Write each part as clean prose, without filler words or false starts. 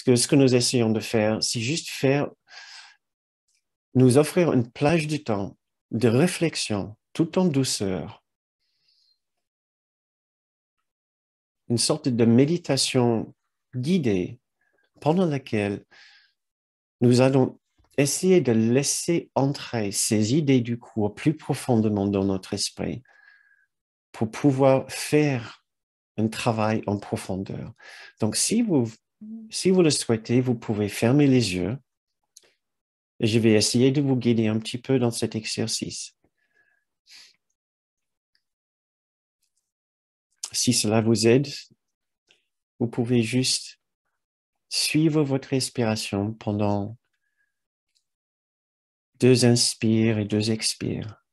Ce que nous essayons de faire, c'est juste nous offrir une plage de temps de réflexion, tout en douceur, une sorte de méditation guidée pendant laquelle nous allons essayer de laisser entrer ces idées du cours plus profondément dans notre esprit pour pouvoir faire un travail en profondeur. Donc, si vous le souhaitez, vous pouvez fermer les yeux et je vais essayer de vous guider un petit peu dans cet exercice. Si cela vous aide, vous pouvez juste suivre votre respiration pendant 2 inspires et 2 expires.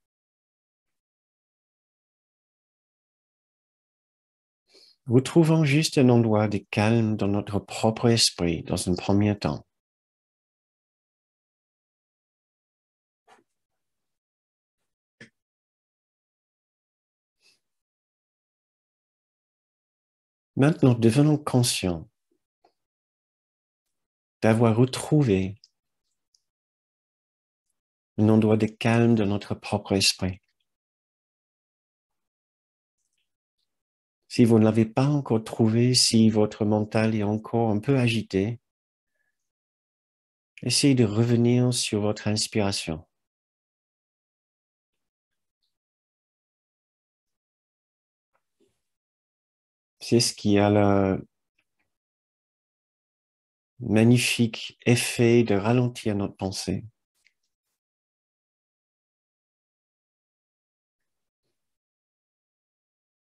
Retrouvons juste un endroit de calme dans notre propre esprit dans un premier temps. Maintenant, devenons conscients d'avoir retrouvé un endroit de calme dans notre propre esprit. Si vous ne l'avez pas encore trouvé, si votre mental est encore un peu agité, essayez de revenir sur votre inspiration. C'est ce qui a le magnifique effet de ralentir notre pensée.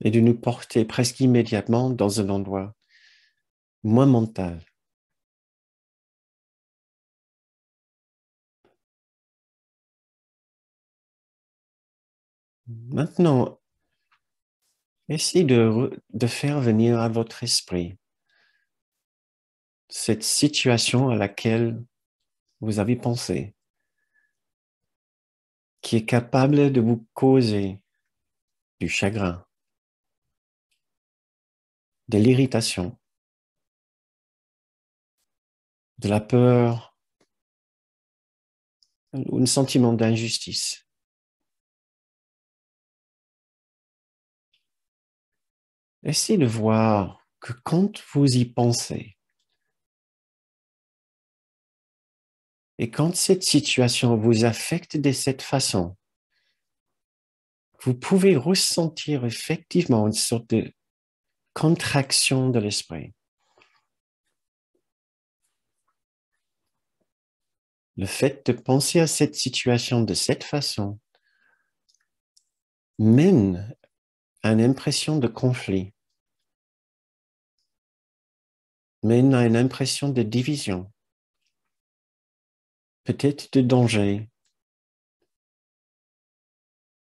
Et de nous porter presque immédiatement dans un endroit moins mental. Maintenant, essayez de faire venir à votre esprit cette situation à laquelle vous avez pensé, qui est capable de vous causer du chagrin, de l'irritation, de la peur ou un sentiment d'injustice. Essayez de voir que quand vous y pensez, et quand cette situation vous affecte de cette façon, vous pouvez ressentir effectivement une sorte de contraction de l'esprit. Le fait de penser à cette situation de cette façon mène à une impression de conflit, mène à une impression de division, peut-être de danger,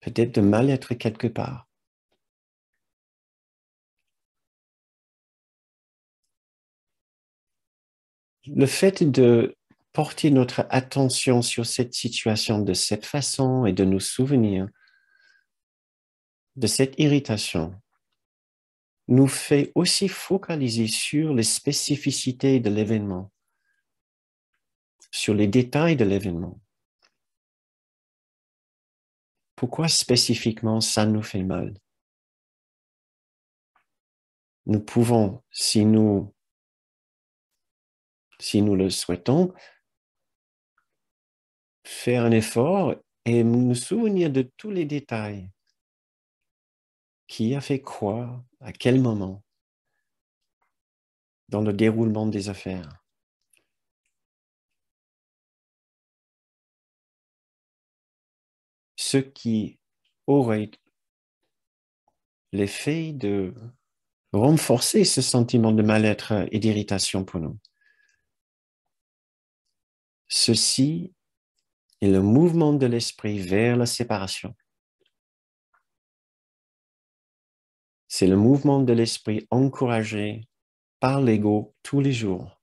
peut-être de mal-être quelque part. Le fait de porter notre attention sur cette situation de cette façon et de nous souvenir de cette irritation nous fait aussi focaliser sur les spécificités de l'événement, sur les détails de l'événement. Pourquoi spécifiquement ça nous fait mal? Nous pouvons, si nous le souhaitons, faire un effort et nous souvenir de tous les détails. Qui a fait quoi, à quel moment, dans le déroulement des affaires. Ce qui aurait l'effet de renforcer ce sentiment de mal-être et d'irritation pour nous. Ceci est le mouvement de l'esprit vers la séparation. C'est le mouvement de l'esprit encouragé par l'ego tous les jours.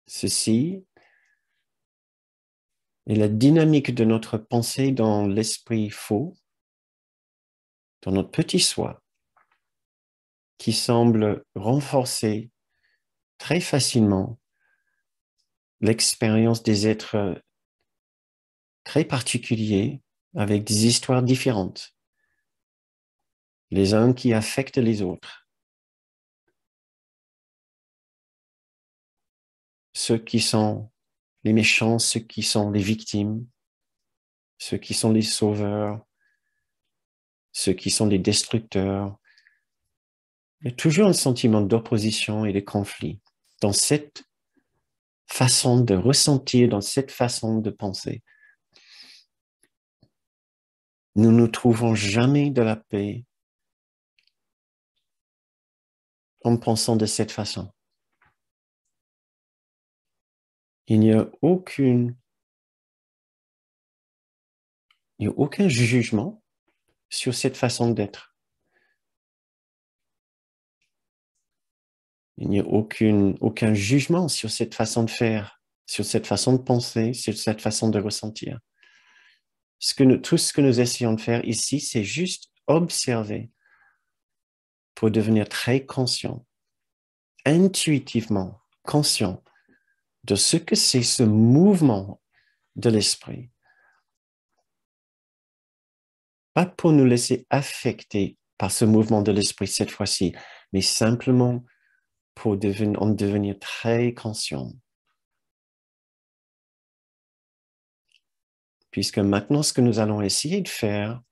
Ceci est la dynamique de notre pensée dans l'esprit faux, dans notre petit soi, qui semble renforcer très facilement l'expérience des êtres très particuliers avec des histoires différentes, les uns qui affectent les autres. Ceux qui sont les méchants, ceux qui sont les victimes, ceux qui sont les sauveurs, ceux qui sont les destructeurs. Il y a toujours un sentiment d'opposition et de conflit dans cette façon de ressentir, dans cette façon de penser. Nous ne trouvons jamais de la paix en pensant de cette façon. Il n'y a aucun jugement sur cette façon d'être. Il n'y a aucun jugement sur cette façon de faire, sur cette façon de penser, sur cette façon de ressentir. Tout ce que nous essayons de faire ici, c'est juste observer pour devenir très conscient, intuitivement conscient de ce que c'est ce mouvement de l'esprit. Pas pour nous laisser affecter par ce mouvement de l'esprit cette fois-ci, mais simplement pour en devenir très conscient. Puisque maintenant, ce que nous allons essayer de faire,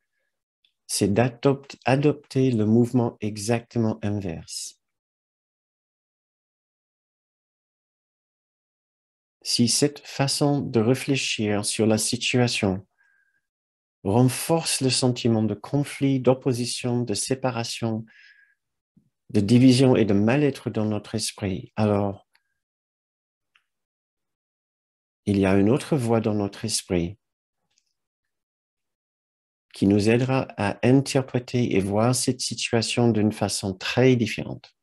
c'est d'adopter le mouvement exactement inverse. Si cette façon de réfléchir sur la situation renforce le sentiment de conflit, d'opposition, de séparation, de division et de mal-être dans notre esprit, alors il y a une autre voix dans notre esprit qui nous aidera à interpréter et voir cette situation d'une façon très différente.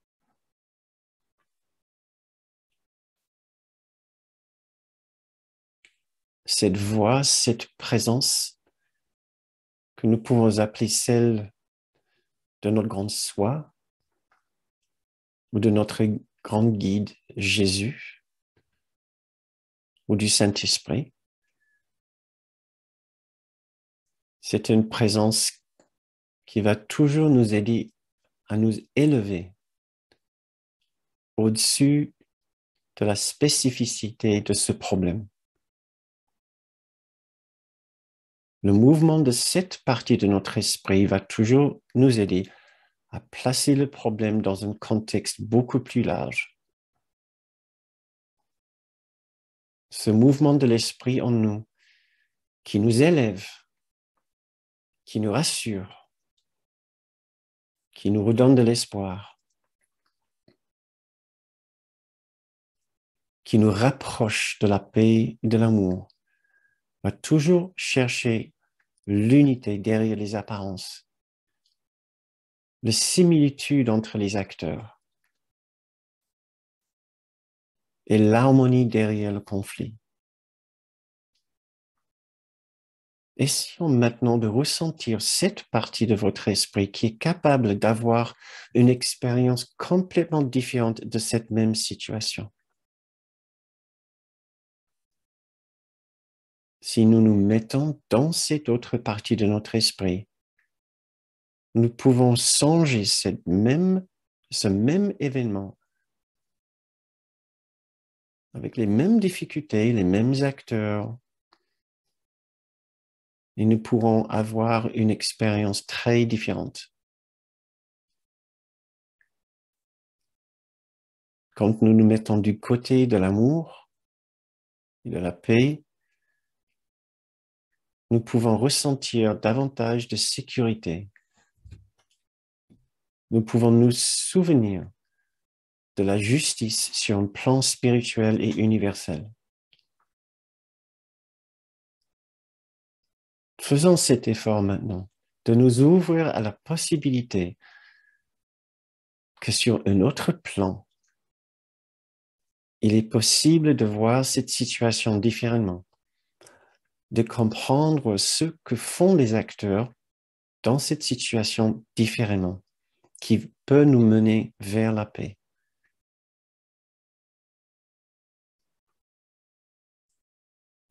Cette voix, cette présence que nous pouvons appeler celle de notre grande soi ou de notre grand guide Jésus ou du Saint-Esprit, c'est une présence qui va toujours nous aider à nous élever au-dessus de la spécificité de ce problème. Le mouvement de cette partie de notre esprit va toujours nous aider à placer le problème dans un contexte beaucoup plus large. Ce mouvement de l'esprit en nous qui nous élève, qui nous rassure, qui nous redonne de l'espoir, qui nous rapproche de la paix et de l'amour, va toujours chercher l'unité derrière les apparences, la similitude entre les acteurs et l'harmonie derrière le conflit. Essayons maintenant de ressentir cette partie de votre esprit qui est capable d'avoir une expérience complètement différente de cette même situation. Si nous nous mettons dans cette autre partie de notre esprit, nous pouvons songer ce même événement avec les mêmes difficultés, les mêmes acteurs, et nous pourrons avoir une expérience très différente. Quand nous nous mettons du côté de l'amour et de la paix, nous pouvons ressentir davantage de sécurité. Nous pouvons nous souvenir de la justice sur un plan spirituel et universel. Faisons cet effort maintenant de nous ouvrir à la possibilité que sur un autre plan, il est possible de voir cette situation différemment, de comprendre ce que font les acteurs dans cette situation différemment, qui peut nous mener vers la paix.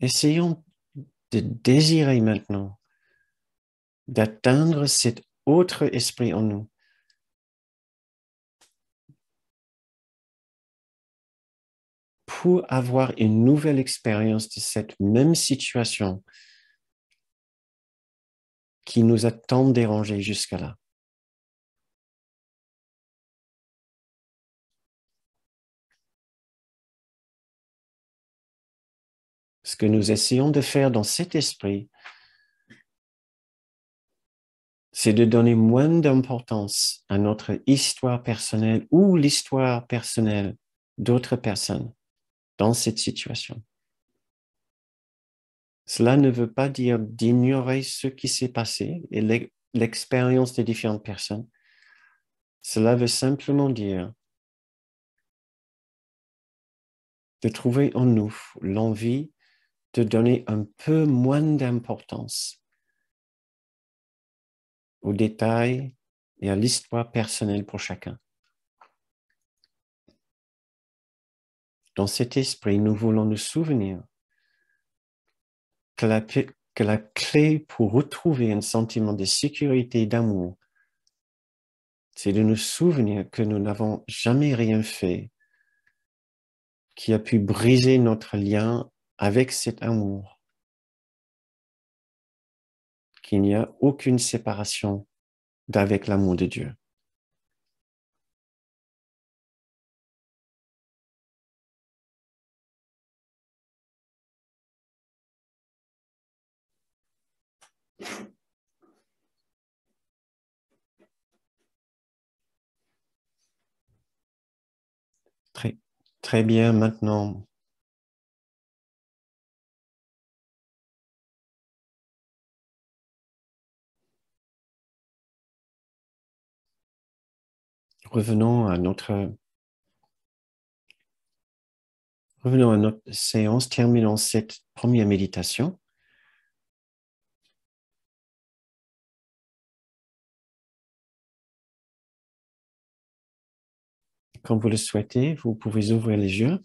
Essayons de désirer maintenant d'atteindre cet autre esprit en nous. Pour avoir une nouvelle expérience de cette même situation qui nous a tant dérangés jusqu'à là. Ce que nous essayons de faire dans cet esprit, c'est de donner moins d'importance à notre histoire personnelle ou l'histoire personnelle d'autres personnes dans cette situation. Cela ne veut pas dire d'ignorer ce qui s'est passé et l'expérience des différentes personnes. Cela veut simplement dire de trouver en nous l'envie de donner un peu moins d'importance aux détails et à l'histoire personnelle pour chacun. Dans cet esprit, nous voulons nous souvenir que la clé pour retrouver un sentiment de sécurité et d'amour, c'est de nous souvenir que nous n'avons jamais rien fait qui a pu briser notre lien avec cet amour, qu'il n'y a aucune séparation d'avec l'amour de Dieu. Très, très bien, maintenant, revenons à notre séance, terminons cette première méditation. Quand vous le souhaitez, vous pouvez ouvrir les yeux.